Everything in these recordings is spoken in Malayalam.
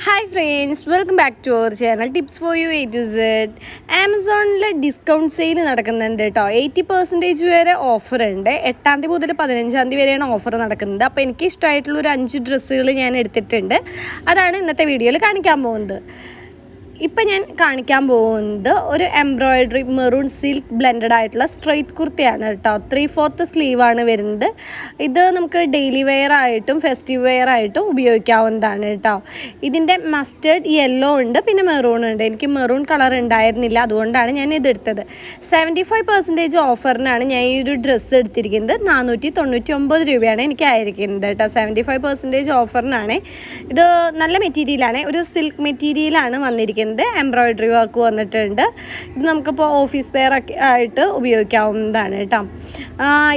Hi friends, welcome back to our channel Tips for You A to Z. Amazonലെ ഡിസ്കൗണ്ട് സെയിൽ നടക്കുന്നുണ്ട് കേട്ടോ. 80% വരെ ഓഫർ ഉണ്ട്. 8 മുതൽ 15 വരെയാണ് ഓഫർ നടക്കുന്നത്. അപ്പോൾ എനിക്ക് ഇഷ്ടമായിട്ടുള്ള ഒരു 5 ഡ്രസ്സുകൾ ഞാൻ എടുത്തിട്ടുണ്ട്. അതാണ് ഇന്നത്തെ വീഡിയോയിൽ കാണിക്കാൻ പോകുന്നത്. ഇപ്പം ഞാൻ കാണിക്കാൻ പോകുന്നത് ഒരു എംബ്രോയിഡറി മെറൂൺ സിൽക്ക് ബ്ലെൻഡഡ് ആയിട്ടുള്ള സ്ട്രെയിറ്റ് കുർത്തിയാണ് കേട്ടോ. 3/4 സ്ലീവാണ് വരുന്നത്. ഇത് നമുക്ക് ഡെയിലി വെയർ ആയിട്ടും ഫെസ്റ്റീവ് വെയർ ആയിട്ടും ഉപയോഗിക്കാവുന്നതാണ് കേട്ടോ. ഇതിൻ്റെ മസ്റ്റേർഡ് യെല്ലോ ഉണ്ട്, പിന്നെ മെറൂൺ ഉണ്ട്. എനിക്ക് മെറൂൺ കളർ ഉണ്ടായിരുന്നില്ല, അതുകൊണ്ടാണ് ഞാൻ ഇതെടുത്തത്. 75% ഓഫറിനാണ് ഞാൻ ഈ ഒരു ഡ്രസ്സ് എടുത്തിരിക്കുന്നത്. 499 രൂപയാണ് എനിക്ക് ആയിരിക്കുന്നത് കേട്ടോ. 75% ഓഫറിനാണ്. ഇത് നല്ല മെറ്റീരിയലാണ്, ഒരു സിൽക്ക് മെറ്റീരിയലാണ് വന്നിരിക്കുന്നത്. എംബ്രോയിഡറി വർക്ക് വന്നിട്ടുണ്ട്. ഇത് നമുക്കിപ്പോൾ ഓഫീസ് വെയർ ഒക്കെ ആയിട്ട് ഉപയോഗിക്കാവുന്നതാണ് കേട്ടോ.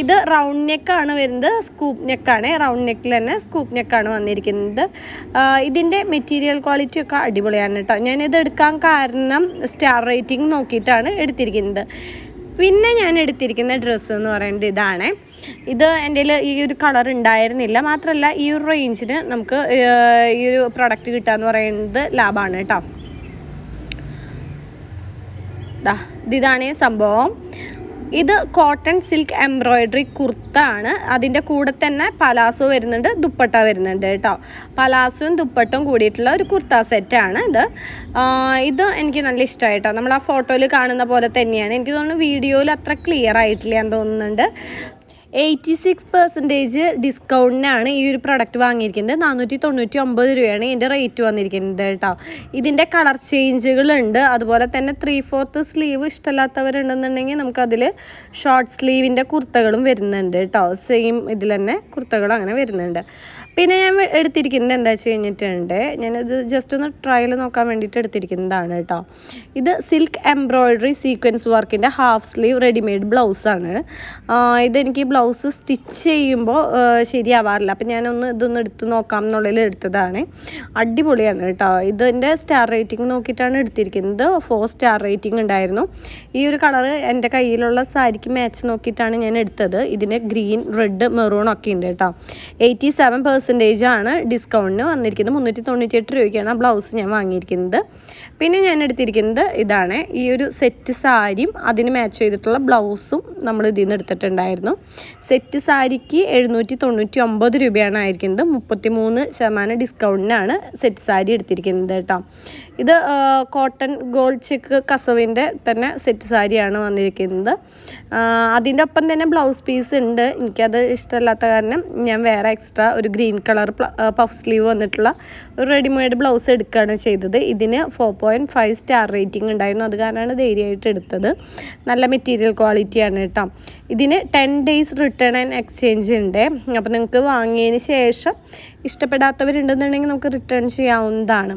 ഇത് റൗണ്ട് നെക്കാണ് വരുന്നത്, സ്കൂപ്പ് നെക്കാണ്. റൗണ്ട് നെക്കിൽ തന്നെ സ്കൂപ്പ് നെക്കാണ് വന്നിരിക്കുന്നത്. ഇതിൻ്റെ മെറ്റീരിയൽ ക്വാളിറ്റി ഒക്കെ അടിപൊളിയാണ് കേട്ടോ. ഞാനിത് എടുക്കാൻ കാരണം സ്റ്റാർ റേറ്റിംഗ് നോക്കിയിട്ടാണ് എടുത്തിരിക്കുന്നത്. പിന്നെ ഞാൻ എടുത്തിരിക്കുന്ന ഡ്രസ്സ് എന്ന് പറയുന്നത് ഇതാണ്. ഇത് എൻ്റെ ഈ ഒരു കളർ ഉണ്ടായിരുന്നില്ല. മാത്രമല്ല ഈ ഒരു റേഞ്ചിന് നമുക്ക് ഈ ഒരു പ്രൊഡക്റ്റ് കിട്ടുക എന്ന് പറയുന്നത് ലാഭമാണ് കേട്ടോ. ഇതാണ് സംഭവം. ഇത് കോട്ടൺ സിൽക്ക് എംബ്രോയിഡറി കുർത്ത ആണ്. അതിൻ്റെ കൂടെ തന്നെ പലാസോ വരുന്നുണ്ട്, ദുപ്പട്ട വരുന്നുണ്ട് കേട്ടോ. പലാസോയും ദുപ്പട്ടും കൂടിയിട്ടുള്ള ഒരു കുർത്ത സെറ്റാണ് ഇത്. ഇത് എനിക്ക് നല്ല ഇഷ്ടമായിട്ടോ. നമ്മൾ ആ ഫോട്ടോയിൽ കാണുന്ന പോലെ തന്നെയാണ്. എനിക്ക് തോന്നുന്നു വീഡിയോയിൽ അത്ര ക്ലിയർ ആയിട്ടില്ല എന്ന് തോന്നുന്നുണ്ട്. 86% ഡിസ്കൗണ്ടിനാണ് ഈ ഒരു പ്രൊഡക്റ്റ് വാങ്ങിയിരിക്കുന്നത്. 499 രൂപയാണ് ഇതിൻ്റെ റേറ്റ് വന്നിരിക്കുന്നത് കേട്ടോ. ഇതിൻ്റെ കളർ ചേഞ്ചുകളുണ്ട്. അതുപോലെ തന്നെ 3/4 സ്ലീവ് ഇഷ്ടമല്ലാത്തവരുണ്ടെന്നുണ്ടെങ്കിൽ നമുക്കതിൽ ഷോർട്ട് സ്ലീവിൻ്റെ കുർത്തകളും വരുന്നുണ്ട് കേട്ടോ. സെയിം ഇതിൽ തന്നെ കുർത്തകളും അങ്ങനെ വരുന്നുണ്ട്. പിന്നെ ഞാൻ എടുത്തിരിക്കുന്നത് എന്താ വെച്ച് കഴിഞ്ഞിട്ടുണ്ട്, ഞാനിത് ജസ്റ്റ് ഒന്ന് ട്രയൽ നോക്കാൻ വേണ്ടിയിട്ട് എടുത്തിരിക്കുന്നതാണ് കേട്ടോ. ഇത് സിൽക്ക് എംബ്രോയിഡറി സീക്വൻസ് വർക്കിൻ്റെ ഹാഫ് സ്ലീവ് റെഡിമെയ്ഡ് ബ്ലൗസാണ്. ഇതെനിക്ക് ബ്ലൗസ് സ്റ്റിച്ച് ചെയ്യുമ്പോൾ ശരിയാവാറില്ല. അപ്പം ഇതൊന്ന് എടുത്ത് നോക്കാം എന്നുള്ളതിൽ എടുത്തതാണ്. അടിപൊളിയാണ് കേട്ടോ. ഇതിൻ്റെ സ്റ്റാർ റേറ്റിംഗ് നോക്കിയിട്ടാണ് എടുത്തിരിക്കുന്നത്. 4 സ്റ്റാർ റേറ്റിംഗ് ഉണ്ടായിരുന്നു. ഈ ഒരു കളറ് എൻ്റെ കയ്യിലുള്ള സാരിക്ക് മാച്ച് നോക്കിയിട്ടാണ് ഞാൻ എടുത്തത്. ഇതിന് ഗ്രീൻ, റെഡ്, മെറൂൺ ഒക്കെ ഉണ്ട് കേട്ടോ. 87% ആണ് ഡിസ്കൗണ്ടിന് വന്നിരിക്കുന്നത്. 398 രൂപയ്ക്കാണ് ആ ബ്ലൗസ് ഞാൻ വാങ്ങിയിരിക്കുന്നത്. പിന്നെ ഞാൻ എടുത്തിരിക്കുന്നത് ഇതാണ്. ഈ ഒരു സെറ്റ് സാരിയും അതിന് മാച്ച് ചെയ്തിട്ടുള്ള ബ്ലൗസും നമ്മൾ ഇതിൽ നിന്ന് എടുത്തിട്ടുണ്ടായിരുന്നു. സെറ്റ് സാരിക്ക് 799 രൂപയാണ് ആയിരിക്കുന്നത്. 33% ഡിസ്കൗണ്ടിനാണ് സെറ്റ് സാരി എടുത്തിരിക്കുന്നത് കേട്ടോ. ഇത് കോട്ടൺ ഗോൾഡ് ചെക്ക് കസവിൻ്റെ തന്നെ സെറ്റ് സാരിയാണ് വന്നിരിക്കുന്നത്. അതിൻ്റെ ഒപ്പം തന്നെ ബ്ലൗസ് പീസ് ഉണ്ട്. എനിക്കത് ഇഷ്ടമല്ലാത്ത കാരണം ഞാൻ വേറെ എക്സ്ട്രാ ഒരു ഗ്രീൻ കളർ പഫ് സ്ലീവ് വന്നിട്ടുള്ള ഒരു റെഡിമെയ്ഡ് ബ്ലൗസ് എടുക്കുകയാണ് ചെയ്തത്. ഇതിന് 4.5 സ്റ്റാർ റേറ്റിംഗ് ഉണ്ടായിരുന്നു. അത് കാരണമാണ് ധൈര്യമായിട്ട് എടുത്തത്. നല്ല മെറ്റീരിയൽ ക്വാളിറ്റിയാണ് കേട്ടോ. ഇതിന് 10 days റിട്ടേൺ ആൻഡ് എക്സ്ചേഞ്ച് ഉണ്ട്. അപ്പോൾ നിങ്ങൾക്ക് വാങ്ങിയതിന് ശേഷം ഇഷ്ടപ്പെടാത്തവരുണ്ടെന്നുണ്ടെങ്കിൽ നമുക്ക് റിട്ടേൺ ചെയ്യാവുന്നതാണ്.